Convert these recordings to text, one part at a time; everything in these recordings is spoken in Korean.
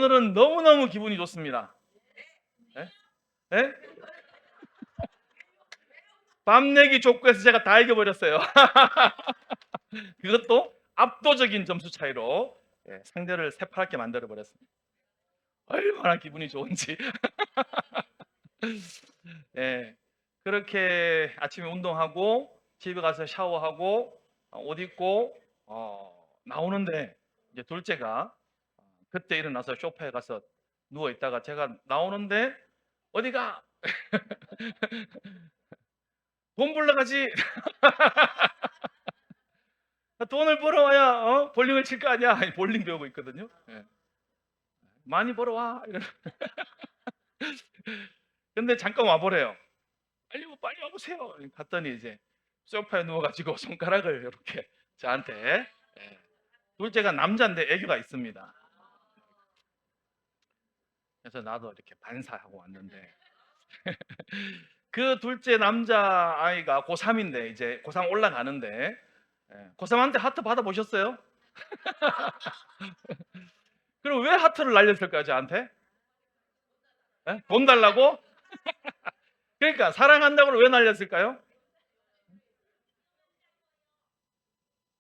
오늘은 너무너무 기분이 좋습니다. 예? 예? 밤 내기 족구에서 제가 다 이겨버렸어요. 그것도 압도적인 점수 차이로 상대를 새파랗게 만들어버렸습니다. 얼마나 기분이 좋은지. 예, 그렇게 아침에 운동하고 집에 가서 샤워하고 옷 입고 나오는데 이제 둘째가 그때 일어나서 소파에 가서 누워 있다가 제가 나오는데 어디가 돈 벌러 가지. 돈을 벌어와야 볼링을 칠 거 아니야. 아니, 볼링 배우고 있거든요. 예. 많이 벌어와. 근데 잠깐 와보래요. 빨리 와보세요. 갔더니 이제 소파에 누워가지고 손가락을 이렇게 저한테, 예. 둘째가 남자인데 애교가 있습니다. 그래서 나도 이렇게 반사하고 왔는데 그 둘째 남자 아이가 고3인데 이제 고3 올라가는데 고3한테 하트 받아보셨어요? 그럼 왜 하트를 날렸을까요, 저한테? 돈 달라고? 그러니까 사랑한다고 왜 날렸을까요?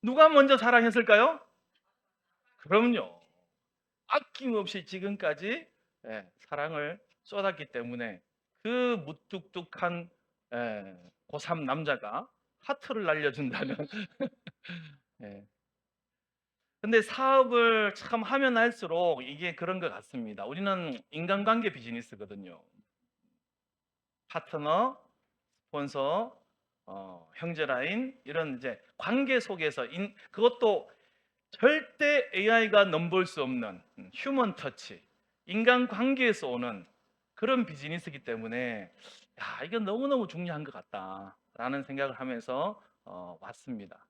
누가 먼저 사랑했을까요? 그럼요. 아낌없이 지금까지 사랑을 쏟았기 때문에 그 무뚝뚝한 고3 남자가 하트를 날려준다는. 예. 근데 사업을 참 하면 할수록 이게 그런 것 같습니다. 우리는 인간관계 비즈니스거든요. 파트너, 스폰서, 형제라인 이런 이제 관계 속에서 그것도 절대 AI가 넘볼 수 없는 휴먼 터치, 인간 관계에서 오는 그런 비즈니스이기 때문에 이건 너무너무 중요한 것 같다라는 생각을 하면서 왔습니다.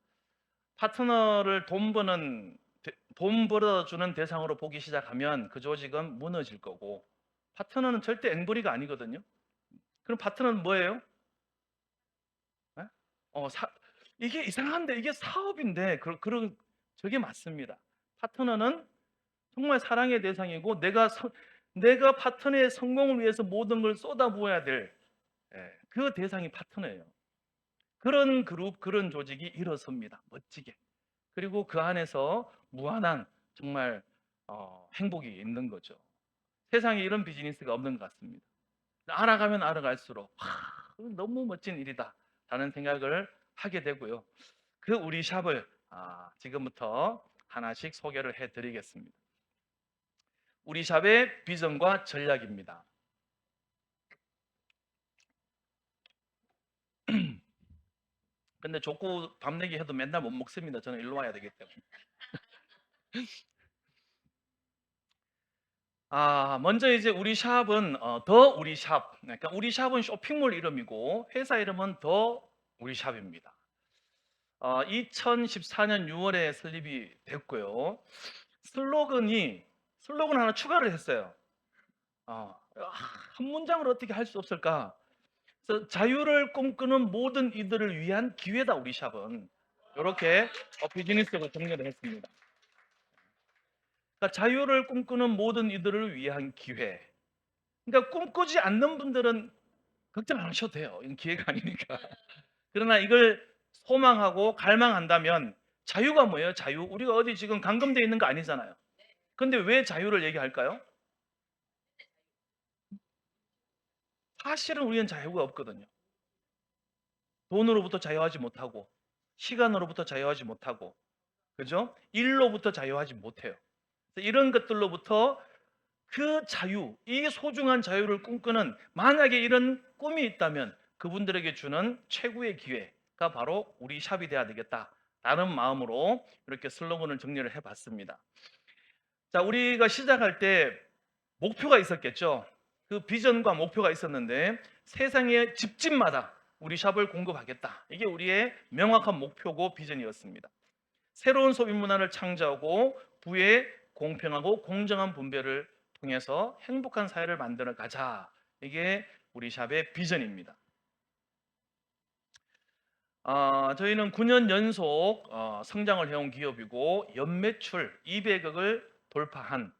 파트너를 돈 벌어주는 대상으로 보기 시작하면 그 조직은 무너질 거고, 파트너는 절대 앵벌이가 아니거든요. 그럼 파트너는 뭐예요? 예? 이게 이상한데 이게 사업인데 그런 저게 맞습니다. 파트너는 정말 사랑의 대상이고 내가 파트너의 성공을 위해서 모든 걸 쏟아부어야 될 그 대상이 파트너예요. 그런 그룹, 그런 조직이 일어섭니다. 멋지게. 그리고 그 안에서 무한한 정말 행복이 있는 거죠. 세상에 이런 비즈니스가 없는 것 같습니다. 알아가면 알아갈수록 너무 멋진 일이다 라는 생각을 하게 되고요. 그 우리 샵을 지금부터 하나씩 소개를 해드리겠습니다. 우리 샵의 비전과 전략입니다. 근데 족구 밤 내기 해도 맨날 못 먹습니다. 저는 일로 와야 되기 때문에. 먼저 이제 우리 샵은 더 우리 샵. 그러니까 우리 샵은 쇼핑몰 이름이고 회사 이름은 더 우리 샵입니다. 2014년 6월에 설립이 됐고요. 슬로건 하나 추가를 했어요. 한 문장을 어떻게 할 수 없을까? 그래서 자유를 꿈꾸는 모든 이들을 위한 기회다 우리 샵은. 이렇게 비즈니스적으로 정리를 했습니다. 그러니까 자유를 꿈꾸는 모든 이들을 위한 기회. 그러니까 꿈꾸지 않는 분들은 걱정 안 하셔도 돼요. 이건 기회가 아니니까. 그러나 이걸 소망하고 갈망한다면 자유가 뭐예요? 자유. 우리가 어디 지금 감금되어 있는 거 아니잖아요. 근데 왜 자유를 얘기할까요? 사실은 우리는 자유가 없거든요. 돈으로부터 자유하지 못하고, 시간으로부터 자유하지 못하고, 그죠? 일로부터 자유하지 못해요. 이런 것들로부터 그 자유, 이 소중한 자유를 꿈꾸는, 만약에 이런 꿈이 있다면 그분들에게 주는 최고의 기회가 바로 우리 샵이 돼야 되겠다라는 마음으로 이렇게 슬로건을 정리를 해봤습니다. 자, 우리가 시작할 때 목표가 있었겠죠. 그 비전과 목표가 있었는데 세상의 집집마다 우리 샵을 공급하겠다. 이게 우리의 명확한 목표고 비전이었습니다. 새로운 소비 문화를 창조하고 부의 공평하고 공정한 분배를 통해서 행복한 사회를 만들어 가자. 이게 우리 샵의 비전입니다. 저희는 9년 연속 성장을 해온 기업이고 연매출 200억을 돌파한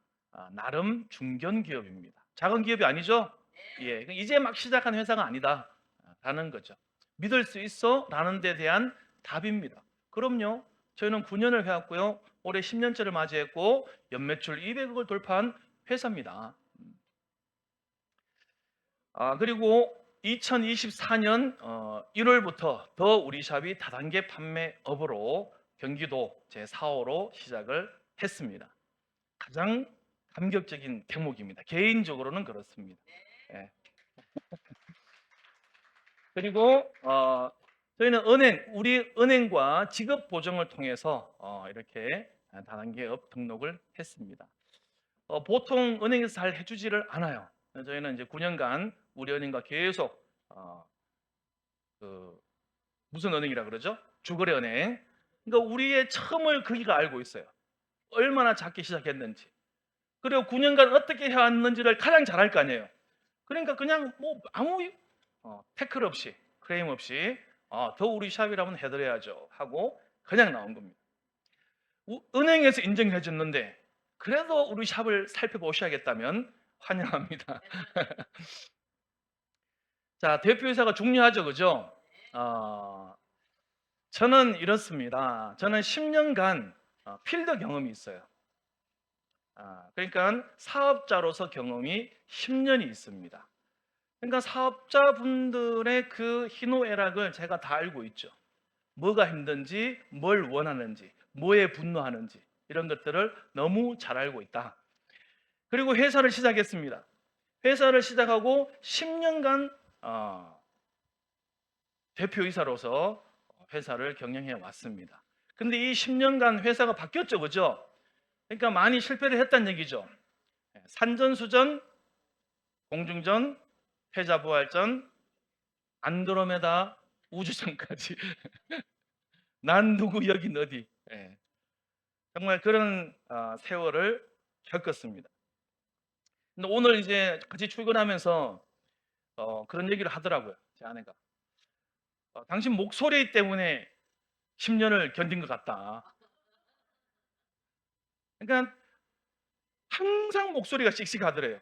나름 중견 기업입니다. 작은 기업이 아니죠? 예, 이제 막 시작한 회사가 아니다라는 거죠. 믿을 수 있어라는 데 대한 답입니다. 그럼요. 저희는 9년을 해왔고요. 올해 10년째를 맞이했고 연매출 200억을 돌파한 회사입니다. 그리고 2024년 1월부터 더 우리샵이 다단계 판매업으로 경기도 제4호로 시작을 했습니다. 가장 감격적인 대목입니다. 개인적으로는 그렇습니다. 예. 그리고 저희는 우리 은행과 직업 보정을 통해서 이렇게 다단계업 등록을 했습니다. 보통 은행에서 잘 해주지를 않아요. 저희는 이제 9년간 우리 은행과 계속 그 무슨 은행이라 그러죠? 주거래은행. 그러니까 우리의 처음을 거기가 알고 있어요. 얼마나 작게 시작했는지. 그리고 9년간 어떻게 해왔는지를 가장 잘 알 거 아니에요. 그러니까 그냥 뭐 아무 태클 없이 크레임 없이 더 우리 샵이라면 해드려야죠 하고 그냥 나온 겁니다. 은행에서 인정해 줬는데 그래도 우리 샵을 살펴보셔야겠다면 환영합니다. 자, 대표이사가 중요하죠, 그죠? 저는 이렇습니다. 저는 10년간 필드 경험이 있어요. 그러니까 사업자로서 경험이 10년이 있습니다. 그러니까 사업자분들의 그 희노애락을 제가 다 알고 있죠. 뭐가 힘든지, 뭘 원하는지, 뭐에 분노하는지 이런 것들을 너무 잘 알고 있다. 그리고 회사를 시작했습니다. 회사를 시작하고 10년간 대표이사로서 회사를 경영해 왔습니다. 근데 이 10년간 회사가 바뀌었죠, 그죠? 그러니까 많이 실패를 했다는 얘기죠. 산전수전, 공중전, 패자부활전, 안드로메다 우주선까지. 난 누구 여긴 어디. 정말 그런 세월을 겪었습니다. 근데 오늘 이제 같이 출근하면서 그런 얘기를 하더라고요. 제 아내가. 당신 목소리 때문에 10년을 견딘 것 같다. 그러니까 항상 목소리가 씩씩하더래요.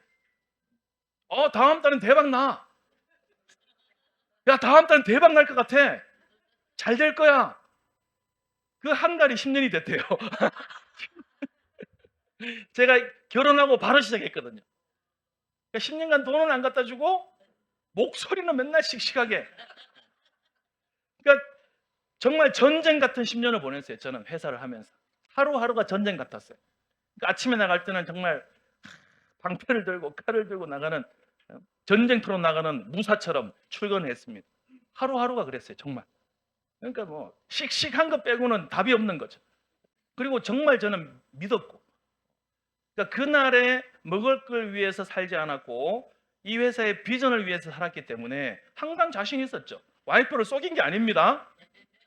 다음 달은 대박 나. 야, 다음 달은 대박 날 것 같아. 잘 될 거야. 그 한 달이 10년이 됐대요. 제가 결혼하고 바로 시작했거든요. 그러니까 10년간 돈은 안 갖다 주고 목소리는 맨날 씩씩하게. 그러니까 정말 전쟁 같은 10년을 보냈어요. 저는 회사를 하면서. 하루하루가 전쟁 같았어요. 그러니까 아침에 나갈 때는 정말 방패를 들고 칼을 들고 나가는 전쟁터로 나가는 무사처럼 출근했습니다. 하루하루가 그랬어요. 정말. 그러니까 뭐 씩씩한 것 빼고는 답이 없는 거죠. 그리고 정말 저는 믿었고 그러니까 그날에 먹을 걸 위해서 살지 않았고 이 회사의 비전을 위해서 살았기 때문에 항상 자신 있었죠. 와이프를 속인 게 아닙니다.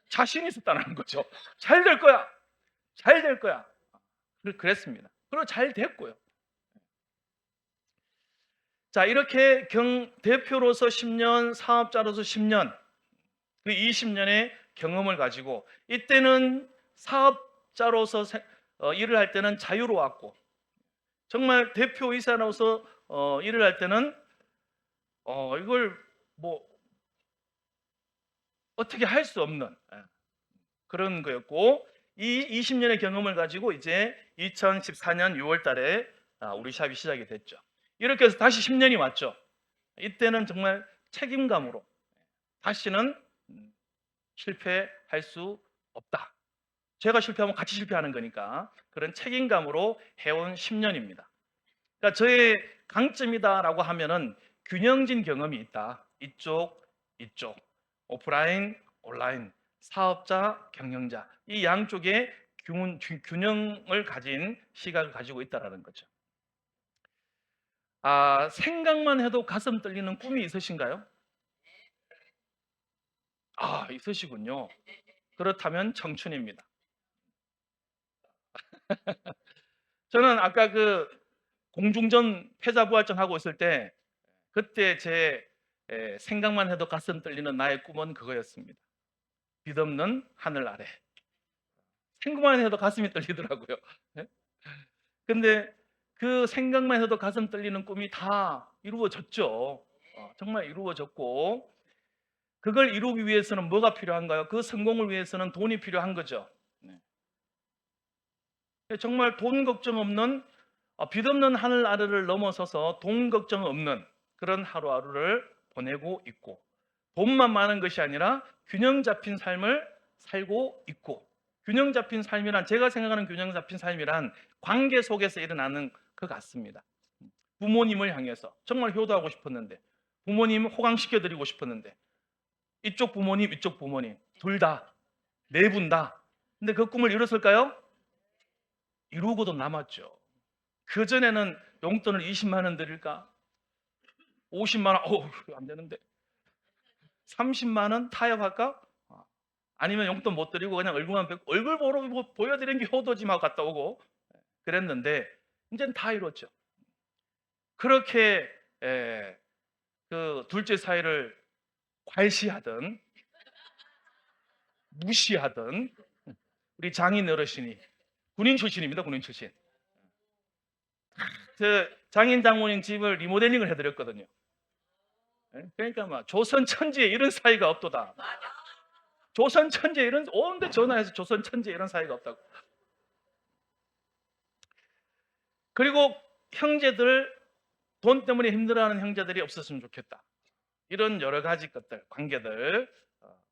자신 있었다는 거죠. 잘 될 거야. 잘 될 거야. 그랬습니다. 그리고 잘 됐고요. 자, 이렇게 대표로서 10년, 사업자로서 10년, 그 20년의 경험을 가지고 이때는 사업자로서 일을 할 때는 자유로웠고 정말 대표이사로서 일을 할 때는 이걸 뭐 어떻게 할 수 없는 그런 거였고 이 20년의 경험을 가지고 이제 2014년 6월 달에 우리 샵이 시작이 됐죠. 이렇게 해서 다시 10년이 왔죠. 이때는 정말 책임감으로 다시는 실패할 수 없다. 제가 실패하면 같이 실패하는 거니까 그런 책임감으로 해온 10년입니다. 그러니까 저의 강점이다라고 하면은 균형진 경험이 있다. 이쪽, 오프라인, 온라인, 사업자, 경영자 이 양쪽에 균형을 가진 시각을 가지고 있다라는 거죠. 생각만 해도 가슴 떨리는 꿈이 있으신가요? 있으시군요. 그렇다면 청춘입니다. 저는 아까 그 공중전 패자부활전 하고 있을 때 그때 제 생각만 해도 가슴 떨리는 나의 꿈은 그거였습니다. 빛없는 하늘 아래. 생각만 해도 가슴이 떨리더라고요. 네? 근데 그 생각만 해도 가슴 떨리는 꿈이 다 이루어졌죠. 정말 이루어졌고, 그걸 이루기 위해서는 뭐가 필요한가요? 그 성공을 위해서는 돈이 필요한 거죠. 네. 정말 돈 걱정 없는, 빛 없는 하늘 아래를 넘어서서 돈 걱정 없는 그런 하루하루를 보내고 있고, 돈만 많은 것이 아니라 균형 잡힌 삶을 살고 있고, 균형 잡힌 삶이란, 제가 생각하는 균형 잡힌 삶이란 관계 속에서 일어나는 것 같습니다. 부모님을 향해서 정말 효도하고 싶었는데, 부모님 호강시켜 드리고 싶었는데, 이쪽 부모님 이쪽 부모님 둘 다, 네 분 다. 근데 그 꿈을 이뤘을까요? 이루고도 남았죠. 그전에는 용돈을 20만 원 드릴까? 50만 원, 안 되는데. 30만 원 타협할까? 아니면 용돈 못 드리고 그냥 얼굴만 얼굴 보러 보여드리는 게 효도지 막 갔다 오고 그랬는데, 이제는 다 이뤘죠. 그렇게 그 둘째 사이를 괄시하던, 무시하던 우리 장인 어르신이, 군인 출신입니다. 군인 출신. 저 장인 장모님 집을 리모델링을 해드렸거든요. 그러니까 막 조선 천지에 이런 사이가 없도다. 조선 천지에 이런, 온데 전화해서 조선 천지에 이런 사이가 없다고. 그리고 형제들, 돈 때문에 힘들어하는 형제들이 없었으면 좋겠다. 이런 여러 가지 것들, 관계들,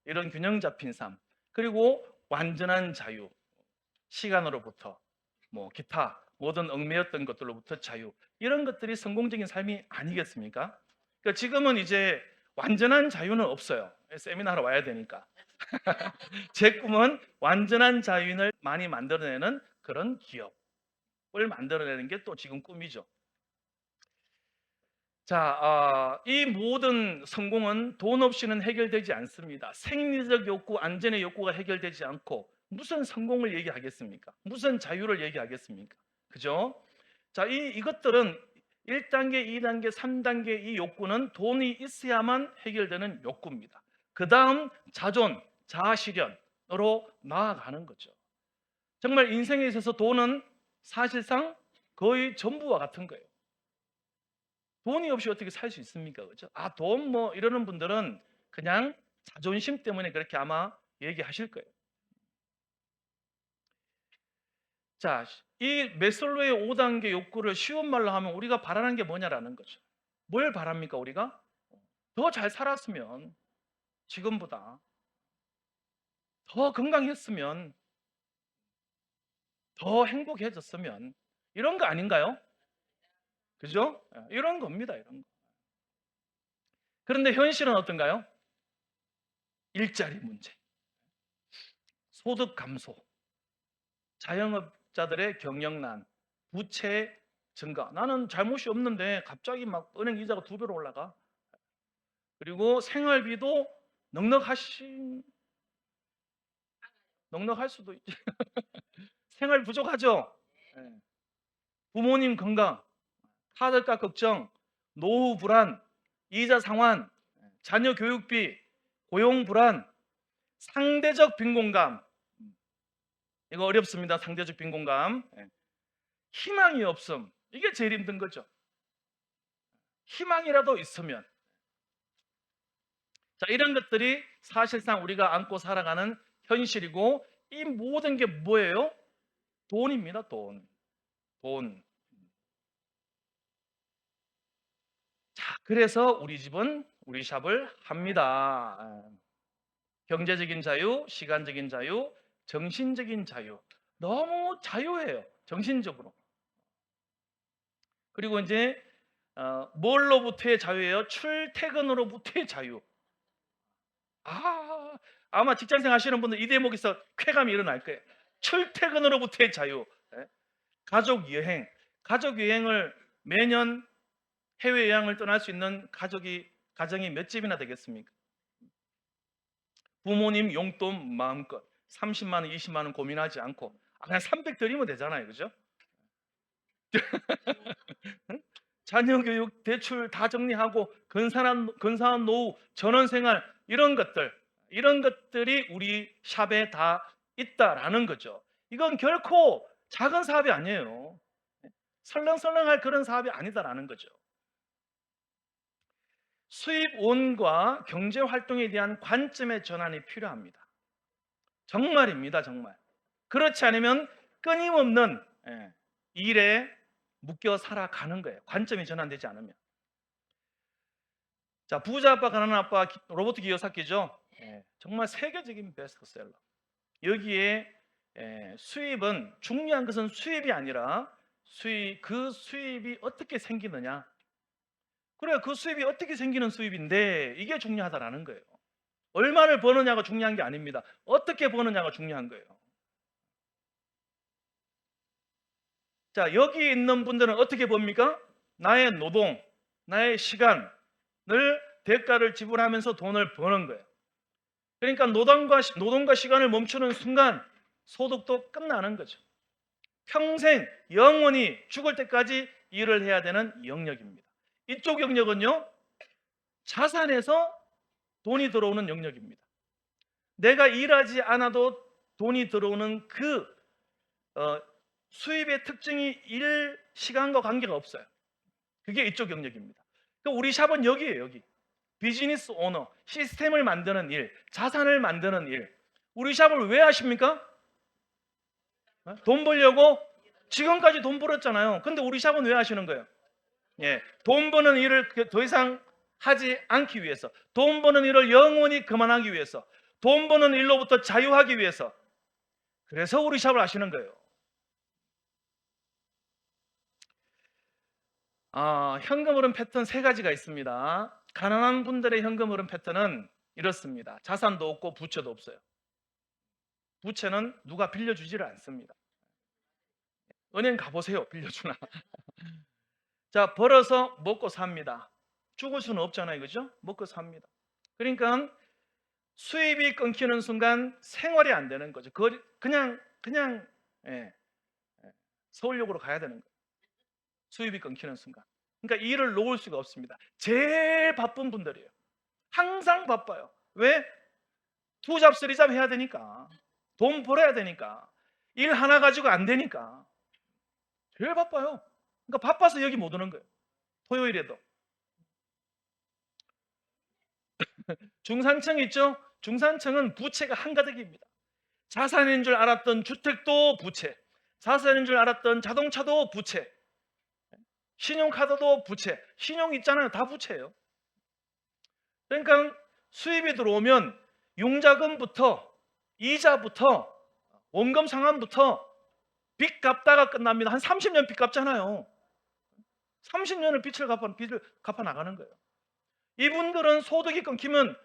이런 균형 잡힌 삶, 그리고 완전한 자유, 시간으로부터 뭐 기타 모든 얽매였던 것들로부터 자유, 이런 것들이 성공적인 삶이 아니겠습니까? 그러니까 지금은 이제 완전한 자유는 없어요. 세미나로 와야 되니까. 제 꿈은 완전한 자유인을 많이 만들어내는 그런 기업을 만들어내는 게 또 지금 꿈이죠. 자, 이 모든 성공은 돈 없이는 해결되지 않습니다. 생리적 욕구, 안전의 욕구가 해결되지 않고 무슨 성공을 얘기하겠습니까? 무슨 자유를 얘기하겠습니까? 그죠? 자, 이것들은 1단계, 2단계, 3단계 이 욕구는 돈이 있어야만 해결되는 욕구입니다. 그 다음 자존, 자아실현으로 나아가는 거죠. 정말 인생에 있어서 돈은 사실상 거의 전부와 같은 거예요. 돈이 없이 어떻게 살 수 있습니까? 그죠? 돈 뭐 이러는 분들은 그냥 자존심 때문에 그렇게 아마 얘기하실 거예요. 자, 이 메슬로의 5단계 욕구를 쉬운 말로 하면 우리가 바라는 게 뭐냐라는 거죠. 뭘 바랍니까, 우리가? 더 잘 살았으면, 지금보다 더 건강했으면, 더 행복해졌으면, 이런 거 아닌가요? 그죠? 이런 겁니다, 이런 거. 그런데 현실은 어떤가요? 일자리 문제, 소득 감소, 자영업자들의 경영난, 부채 증가. 나는 잘못이 없는데 갑자기 막 은행 이자가 2배로 올라가. 그리고 생활비도 넉넉할 수도 있지. 생활 부족하죠. 예. 부모님 건강, 카드값 걱정, 노후 불안, 이자 상환, 자녀 교육비, 고용 불안, 상대적 빈곤감. 이거 어렵습니다. 상대적 빈곤감. 희망이 없음. 이게 제일 힘든 거죠. 희망이라도 있으면. 자, 이런 것들이 사실상 우리가 안고 살아가는 현실이고, 이 모든 게 뭐예요? 돈입니다. 돈. 자, 그래서 우리 집은 우리 샵을 합니다. 경제적인 자유, 시간적인 자유, 정신적인 자유. 너무 자유해요. 정신적으로. 그리고 이제 뭘로부터의 자유예요? 출퇴근으로부터의 자유. 아마 직장생 하시는 분들 이 대목에서 쾌감이 일어날 거예요. 출퇴근으로부터의 자유. 가족 여행을 매년 해외 여행을 떠날 수 있는 가정이 몇 집이나 되겠습니까? 부모님 용돈 마음껏 30만 원, 20만 원 고민하지 않고 그냥 300 드리면 되잖아요. 그죠? 자녀 교육 대출 다 정리하고 근사한 노후, 전원생활, 이런 것들이 우리 샵에 다 있다라는 거죠. 이건 결코 작은 사업이 아니에요. 설렁설렁할 그런 사업이 아니다라는 거죠. 수입원과 경제활동에 대한 관점의 전환이 필요합니다. 정말입니다. 정말. 그렇지 않으면 끊임없는 일에 묶여 살아가는 거예요. 관점이 전환되지 않으면. 자, 부자 아빠 가난한 아빠 로버트 기요사키죠. 정말 세계적인 베스트셀러. 여기에 수입은 중요한 것은 수입이 아니라 그 수입이 어떻게 생기느냐. 그래, 그 수입이 어떻게 생기는 수입인데 이게 중요하다라는 거예요. 얼마를 버느냐가 중요한 게 아닙니다. 어떻게 버느냐가 중요한 거예요. 자, 여기 있는 분들은 어떻게 봅니까? 나의 노동, 나의 시간을 대가를 지불하면서 돈을 버는 거예요. 그러니까 노동과 시간을 멈추는 순간 소득도 끝나는 거죠. 평생 영원히 죽을 때까지 일을 해야 되는 영역입니다. 이쪽 영역은요, 자산에서 돈이 들어오는 영역입니다. 내가 일하지 않아도 돈이 들어오는 그 수입의 특징이 일 시간과 관계가 없어요. 그게 이쪽 영역입니다. 그러니까 우리 샵은 여기예요. 여기. 비즈니스 오너, 시스템을 만드는 일, 자산을 만드는 일. 우리 샵을 왜 하십니까? 돈 벌려고? 지금까지 돈 벌었잖아요. 근데 우리 샵은 왜 하시는 거예요? 돈 버는 일을 더 이상 하지 않기 위해서, 돈 버는 일을 영원히 그만하기 위해서, 돈 버는 일로부터 자유하기 위해서. 그래서 우리 샵을 하시는 거예요. 현금 흐름 패턴 3가지가 있습니다. 가난한 분들의 현금 흐름 패턴은 이렇습니다. 자산도 없고 부채도 없어요. 부채는 누가 빌려주지를 않습니다. 은행 가보세요. 빌려주나. 자, 벌어서 먹고 삽니다. 죽을 수는 없잖아요. 그죠? 먹고 삽니다. 그러니까 수입이 끊기는 순간 생활이 안 되는 거죠. 그냥 서울역으로 가야 되는 거예요. 수입이 끊기는 순간. 그러니까 일을 놓을 수가 없습니다. 제일 바쁜 분들이에요. 항상 바빠요. 왜? 투잡, 쓰리잡 해야 되니까. 돈 벌어야 되니까. 일 하나 가지고 안 되니까. 제일 바빠요. 그러니까 바빠서 여기 못 오는 거예요. 토요일에도. 중산층 있죠? 중산층은 부채가 한가득입니다. 자산인 줄 알았던 주택도 부채, 자산인 줄 알았던 자동차도 부채, 신용카드도 부채, 신용 있잖아요. 다 부채예요. 그러니까 수입이 들어오면 융자금부터 이자부터 원금 상환부터 빚 갚다가 끝납니다. 한 30년 빚 갚잖아요. 30년을 빚을 갚아 나가는 거예요. 이분들은 소득이 끊기면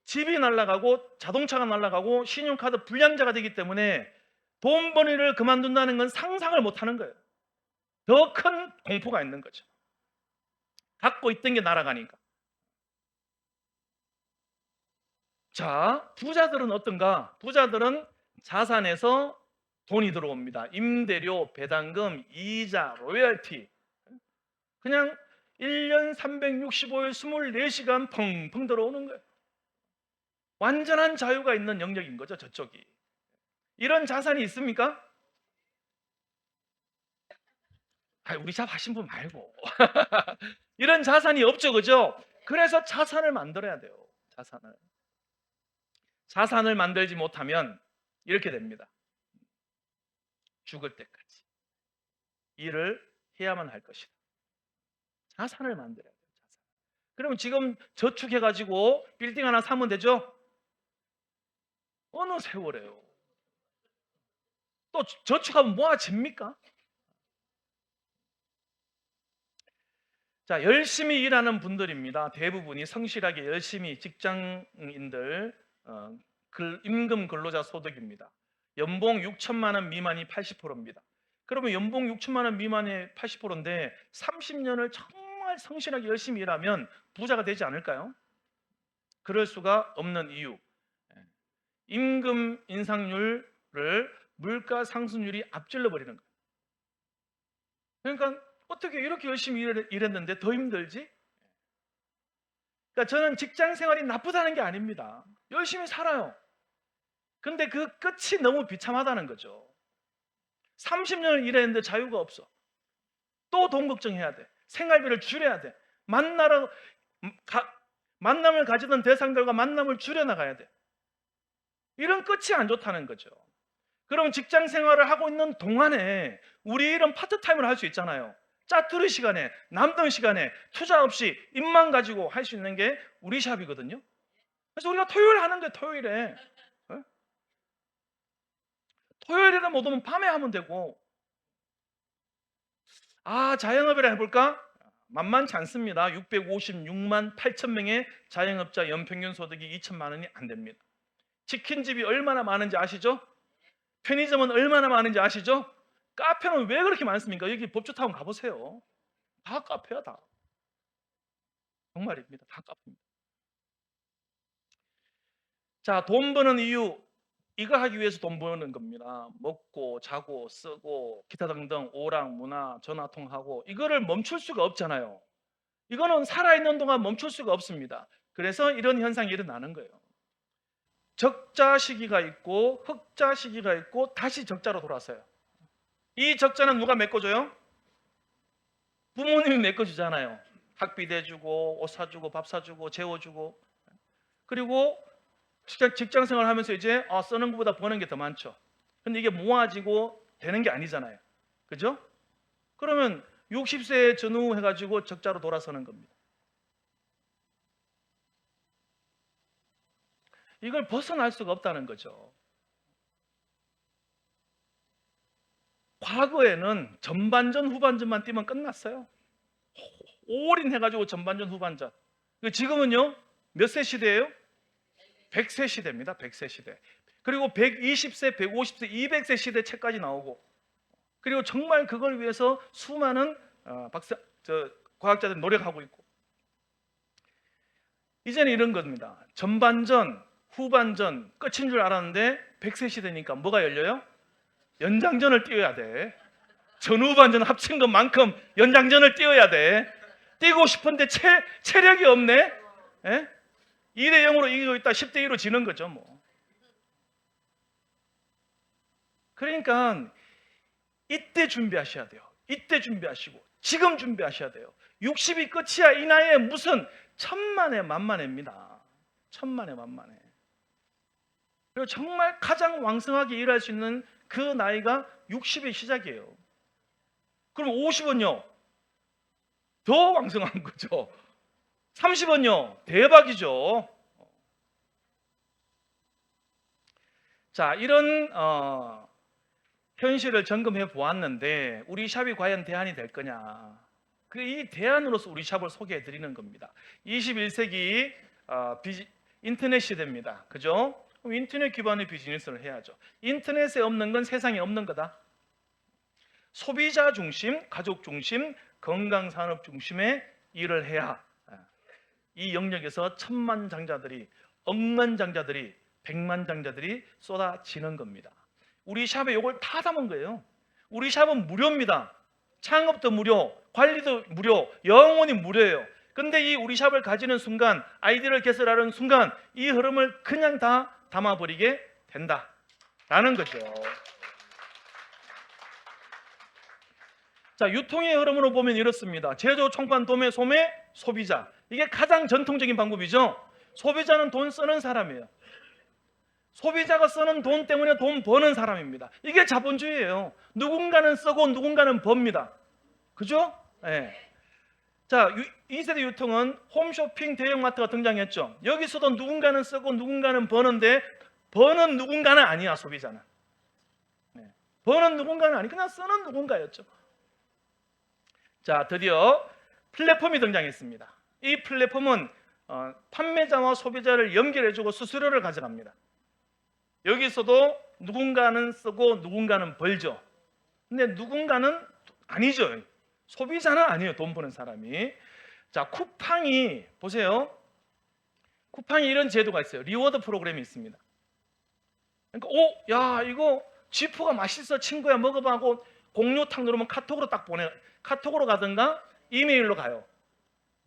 집이 날아가고 자동차가 날아가고 신용카드 불량자가 되기 때문에 돈 버는 일을 그만둔다는 건 상상을 못 하는 거예요. 더 큰 공포가 있는 거죠. 갖고 있던 게 날아가니까. 자, 부자들은 어떤가? 부자들은 자산에서 돈이 들어옵니다. 임대료, 배당금, 이자, 로열티. 그냥 1년 365일 24시간 펑펑 들어오는 거예요. 완전한 자유가 있는 영역인 거죠, 저쪽이. 이런 자산이 있습니까? 우리 샵 하신 분 말고. 이런 자산이 없죠, 그죠? 그래서 자산을 만들어야 돼요. 자산을 만들지 못하면 이렇게 됩니다. 죽을 때까지 일을 해야만 할 것이다. 자산을 만들어야 돼요. 그러면 지금 저축해가지고 빌딩 하나 사면 되죠? 어느 세월에요. 또 저축하면 모아집니까? 자, 열심히 일하는 분들입니다. 대부분이 성실하게 열심히 직장인들, 임금 근로자 소득입니다. 연봉 6천만 원 미만이 80%입니다. 그러면 연봉 6천만 원 미만이 80%인데 30년을 정말 성실하게 열심히 일하면 부자가 되지 않을까요? 그럴 수가 없는 이유. 임금 인상률을 물가 상승률이 앞질러 버리는 거예요. 그러니까 어떻게 이렇게 열심히 일했는데 더 힘들지? 그러니까 저는 직장 생활이 나쁘다는 게 아닙니다. 열심히 살아요. 근데 그 끝이 너무 비참하다는 거죠. 30년을 일했는데 자유가 없어. 또 돈 걱정해야 돼. 생활비를 줄여야 돼. 만남을 가지던 대상들과 만남을 줄여나가야 돼. 이런 끝이 안 좋다는 거죠. 그럼 직장 생활을 하고 있는 동안에 우리 이런 파트타임을 할 수 있잖아요. 짜투리 시간에, 남는 시간에 투자 없이 입만 가지고 할 수 있는 게 우리 샵이거든요. 그래서 우리가 토요일 하는 거예요. 토요일에. 토요일에는 못 오면 밤에 하면 되고. 자영업이라 해볼까? 만만치 않습니다. 656만 8천 명의 자영업자 연평균 소득이 2천만 원이 안 됩니다. 치킨집이 얼마나 많은지 아시죠? 편의점은 얼마나 많은지 아시죠? 카페는 왜 그렇게 많습니까? 여기 법조타운 가보세요. 다 카페야, 다. 정말입니다. 다 카페입니다. 자, 돈 버는 이유, 이거 하기 위해서 돈 버는 겁니다. 먹고 자고 쓰고 기타 등등 오락문화 전화통화하고 이거를 멈출 수가 없잖아요. 이거는 살아있는 동안 멈출 수가 없습니다. 그래서 이런 현상이 일어나는 거예요. 적자 시기가 있고 흑자 시기가 있고 다시 적자로 돌아서요. 이 적자는 누가 메꿔줘요? 부모님이 메꿔주잖아요. 학비 대주고 옷 사주고 밥 사주고 재워주고. 그리고 직장 생활 하면서 이제 쓰는 것보다 버는 게 더 많죠. 근데 이게 모아지고 되는 게 아니잖아요. 그죠? 그러면 60세 전후 해가지고 적자로 돌아서는 겁니다. 이걸 벗어날 수가 없다는 거죠. 과거에는 전반전 후반전만 뛰면 끝났어요. 올인해가지고 전반전 후반전. 지금은요 몇 세 시대예요? 100세 시대입니다. 100세 시대. 그리고 120세, 150세, 200세 시대 책까지 나오고, 그리고 정말 그걸 위해서 수많은 과학자들이 노력하고 있고. 이제는 이런 겁니다. 전반전, 후반전 끝인 줄 알았는데 100세 시대니까 뭐가 열려요? 연장전을 뛰어야 돼. 전후반전 합친 것만큼 연장전을 뛰어야 돼. 뛰고 싶은데 체력이 없네. 2대 0으로 이기고 있다 10대 2로 지는 거죠 뭐. 그러니까 이때 준비하셔야 돼요. 이때 준비하시고 지금 준비하셔야 돼요. 60이 끝이야. 이 나이에 무슨 천만에 만만해입니다. 천만에 만만해. 그리고 정말 가장 왕성하게 일할 수 있는 그 나이가 60의 시작이에요. 그럼 50은요 더 왕성한 거죠. 30은요 대박이죠. 자, 이런 현실을 점검해 보았는데 우리 샵이 과연 대안이 될 거냐? 이 대안으로서 우리 샵을 소개해 드리는 겁니다. 21세기 인터넷 시대입니다. 그죠? 그럼 인터넷 기반의 비즈니스를 해야죠. 인터넷에 없는 건 세상에 없는 거다. 소비자 중심, 가족 중심, 건강 산업 중심의 일을 해야 이 영역에서 천만장자들이, 억만장자들이, 백만장자들이 쏟아지는 겁니다. 우리 샵에 이걸 다 담은 거예요. 우리 샵은 무료입니다. 창업도 무료, 관리도 무료, 영원히 무료예요. 근데 이 우리 샵을 가지는 순간, 아이디를 개설하는 순간 이 흐름을 그냥 다 담아버리게 된다라는 거죠. 자, 유통의 흐름으로 보면 이렇습니다. 제조, 총판, 도매, 소매, 소비자. 이게 가장 전통적인 방법이죠. 소비자는 돈 쓰는 사람이에요. 소비자가 쓰는 돈 때문에 돈 버는 사람입니다. 이게 자본주의예요. 누군가는 쓰고 누군가는 법니다. 그죠? 네. 자, 2세대 유통은 홈쇼핑 대형마트가 등장했죠. 여기서도 누군가는 쓰고 누군가는 버는데 버는 누군가는 아니야, 소비자는. 네. 버는 누군가는 아니, 그냥 쓰는 누군가였죠. 자, 드디어 플랫폼이 등장했습니다. 이 플랫폼은 판매자와 소비자를 연결해주고 수수료를 가져갑니다. 여기서도 누군가는 쓰고 누군가는 벌죠. 근데 누군가는 아니죠. 소비자는 아니에요. 돈 버는 사람이. 자, 쿠팡이 보세요. 쿠팡이 이런 제도가 있어요. 리워드 프로그램이 있습니다. 그러니까 야 이거 쥐포가 맛있어 친구야 먹어봐 하고 공유탁 누르면 카톡으로 딱 보내. 카톡으로 가든가 이메일로 가요.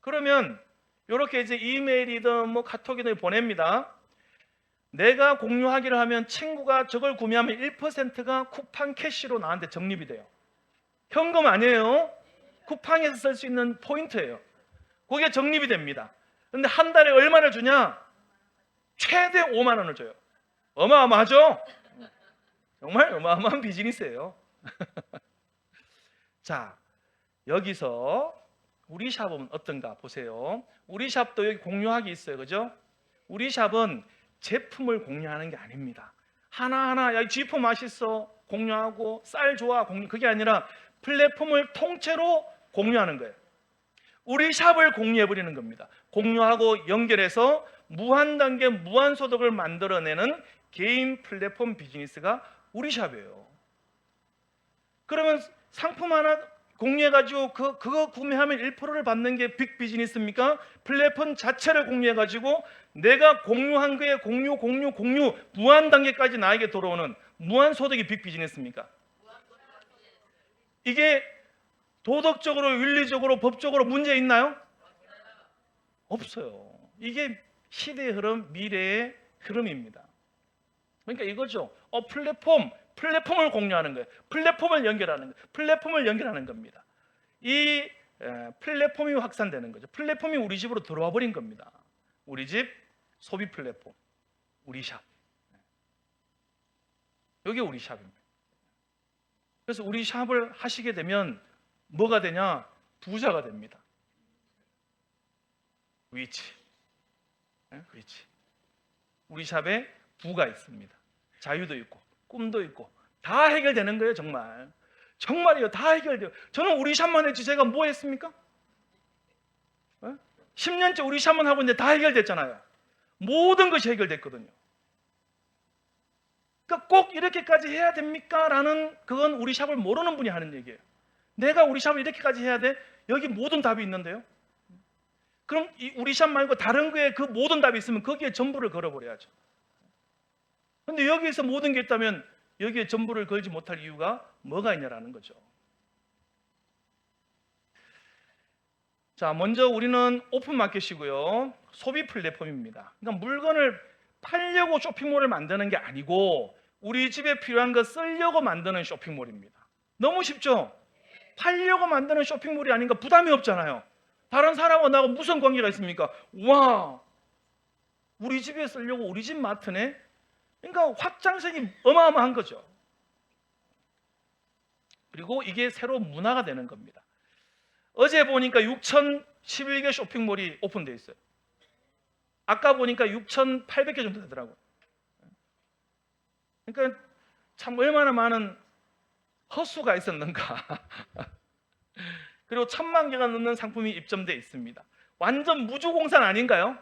그러면 이렇게 이제 이메일이든 뭐 카톡이든 보냅니다. 내가 공유하기를 하면 친구가 저걸 구매하면 1%가 쿠팡 캐시로 나한테 적립이 돼요. 현금 아니에요. 쿠팡에서 쓸 수 있는 포인트예요. 그게 적립이 됩니다. 근데 한 달에 얼마를 주냐? 최대 5만 원을 줘요. 어마어마하죠? 정말 어마어마한 비즈니스예요. 자, 여기서 우리 샵은 어떤가 보세요. 우리 샵도 여기 공유하기 있어요. 그죠? 우리 샵은 제품을 공유하는 게 아닙니다. 하나하나 야, 이 G포 맛있어 공유하고, 쌀 좋아 공유, 그게 아니라 플랫폼을 통째로 공유하는 거예요. 우리 샵을 공유해버리는 겁니다. 공유하고 연결해서 무한 단계 무한 소득을 만들어내는 개인 플랫폼 비즈니스가 우리 샵이에요. 그러면 상품 하나 공유해가지고 그거 구매하면 1%를 받는 게 빅 비즈니스입니까? 플랫폼 자체를 공유해가지고 내가 공유한 거에 공유 무한 단계까지 나에게 들어오는 무한 소득이 빅 비즈니스입니까? 이게 도덕적으로, 윤리적으로, 법적으로 문제 있나요? 없어요. 이게 시대의 흐름, 미래의 흐름입니다. 그러니까 이거죠. 플랫폼을 공유하는 거예요. 플랫폼을 연결하는 거예요. 플랫폼을 연결하는 겁니다. 이 플랫폼이 확산되는 거죠. 플랫폼이 우리 집으로 들어와 버린 겁니다. 우리 집 소비 플랫폼, 우리 샵. 여기 우리 샵입니다. 그래서 우리 샵을 하시게 되면 뭐가 되냐? 부자가 됩니다. 위치. 우리 샵에 부가 있습니다. 자유도 있고 꿈도 있고 다 해결되는 거예요. 정말이요. 다 해결돼요. 저는 우리 샵만 했지 제가 뭐 했습니까? 10년째 우리 샵만 하고 있는데 다 해결됐잖아요. 모든 것이 해결됐거든요. 그러니까 꼭 이렇게까지 해야 됩니까? 라는, 그건 우리 샵을 모르는 분이 하는 얘기예요. 내가 우리 샵을 이렇게까지 해야 돼? 여기 모든 답이 있는데요. 그럼 우리 샵 말고 다른 거에 그 모든 답이 있으면 거기에 전부를 걸어버려야죠. 근데 여기에서 모든 게 있다면 여기에 전부를 걸지 못할 이유가 뭐가 있냐라는 거죠. 자, 먼저 우리는 오픈마켓이고요. 소비 플랫폼입니다. 그러니까 물건을 팔려고 쇼핑몰을 만드는 게 아니고 우리 집에 필요한 거 쓰려고 만드는 쇼핑몰입니다. 너무 쉽죠? 팔려고 만드는 쇼핑몰이 아닌가 부담이 없잖아요. 다른 사람하고 나하고 무슨 관계가 있습니까? 와, 우리 집에 쓰려고 우리 집 마트네? 그러니까 확장성이 어마어마한 거죠. 그리고 이게 새로운 문화가 되는 겁니다. 어제 보니까 6,011개 쇼핑몰이 오픈되어 있어요. 아까 보니까 6,800개 정도 되더라고요. 그러니까 참 얼마나 많은 헛수가 있었는가. 그리고 1,000만 개가 넘는 상품이 입점되어 있습니다. 완전 무주공산 아닌가요?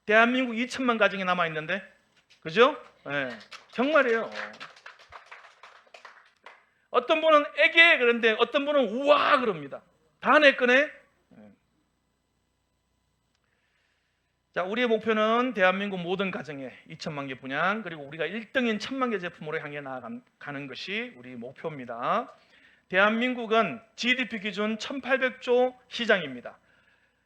대한민국 2천만 가정이 남아있는데, 그죠? 네, 정말이에요. 어떤 분은 애게 그런데 어떤 분은 우와 그럽니다. 다 내 거네. 자, 우리의 목표는 대한민국 모든 가정에 2천만 개 분양, 그리고 우리가 1등인 1,000만 개 제품으로 향해 나아가는 것이 우리 목표입니다. 대한민국은 GDP 기준 1,800조 시장입니다.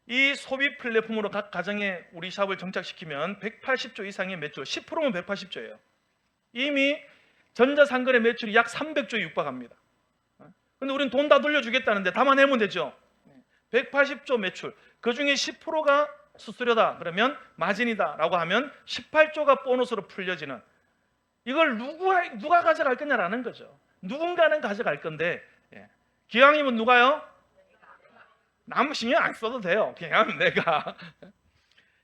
이 소비 플랫폼으로 각 가정에 우리 샵을 정착시키면 180조 이상의 매출, 10%면 180조예요. 이미 전자상거래 매출이 약 300조에 육박합니다. 근데 우리는 돈 다 돌려주겠다는데 담아내면 되죠. 180조 매출, 그 중에 10%가 수수료다 그러면 마진이다 라고 하면 18조가 보너스로 풀려지는, 이걸 누가 가져갈 거냐라는 거죠. 누군가는 가져갈 건데, 기왕이면 누가요? 남 신경 안 써도 돼요. 그냥 내가.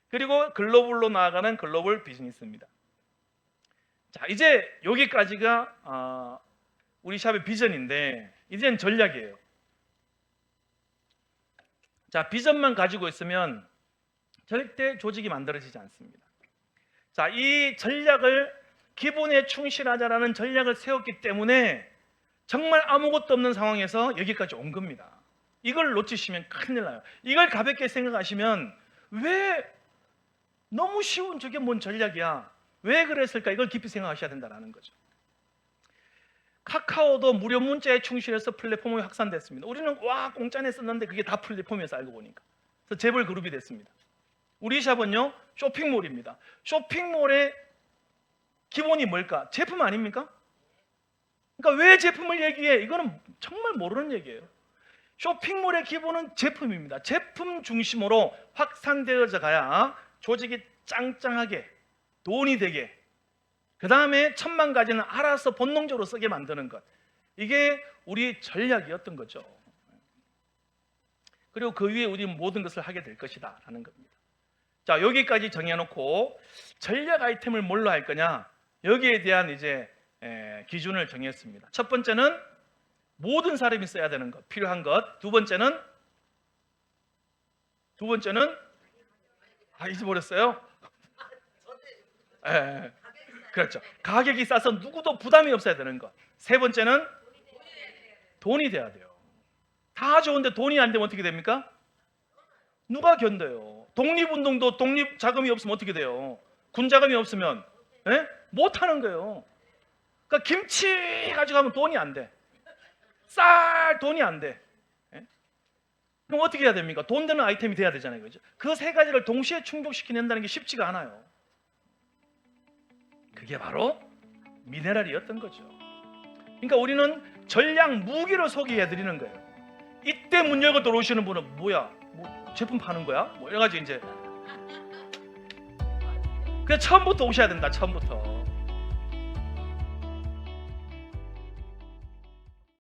그리고 글로벌로 나아가는 글로벌 비즈니스입니다. 자, 이제 여기까지가 우리 샵의 비전인데 이제는 전략이에요. 자, 비전만 가지고 있으면 절대 조직이 만들어지지 않습니다. 자, 이 전략을, 기본에 충실하자라는 전략을 세웠기 때문에 정말 아무것도 없는 상황에서 여기까지 온 겁니다. 이걸 놓치시면 큰일 나요. 이걸 가볍게 생각하시면 왜 너무 쉬운, 저게 뭔 전략이야, 왜 그랬을까, 이걸 깊이 생각하셔야 된다는 거죠. 카카오도 무료 문자에 충실해서 플랫폼이 확산됐습니다. 우리는 와 공짜네 썼는데 그게 다 플랫폼에서 알고 보니까. 그래서 재벌 그룹이 됐습니다. 우리 샵은요 쇼핑몰입니다. 쇼핑몰의 기본이 뭘까? 제품 아닙니까? 그러니까 왜 제품을 얘기해? 이거는 정말 모르는 얘기예요. 쇼핑몰의 기본은 제품입니다. 제품 중심으로 확산되어져 가야 조직이 짱짱하게 돈이 되게, 그 다음에 1,000만 가지는 알아서 본능적으로 쓰게 만드는 것, 이게 우리 전략이었던 거죠. 그리고 그 위에 우리 모든 것을 하게 될 것이다 라는 겁니다. 자, 여기까지 정해놓고 전략 아이템을 뭘로 할 거냐, 여기에 대한 이제 기준을 정했습니다. 첫 번째는 모든 사람이 써야 되는 것, 필요한 것. 두 번째는 잊어버렸어요. 그렇죠. 가격이 싸서 누구도 부담이 없어야 되는 것. 세 번째는 돈이 돼야 돼요. 다 좋은데 돈이 안 되면 어떻게 됩니까? 누가 견뎌요? 독립운동도 독립 자금이 없으면 어떻게 돼요? 군 자금이 없으면 못 하는 거예요. 그러니까 김치 가지고 하면 돈이 안 돼. 쌀 돈이 안 돼. 그럼 어떻게 해야 됩니까? 돈 되는 아이템이 돼야 되잖아요. 그죠? 그 세 가지를 동시에 충족시켜낸다는 게 쉽지가 않아요. 그게 바로 미네랄이었던 거죠. 그러니까 우리는 전략 무기로 소개해 드리는 거예요. 이때 문 열고 들어오시는 분은 뭐야? 뭐 제품 파는 거야? 뭐 이래가지고 이제 그냥 처음부터 오셔야 된다. 처음부터.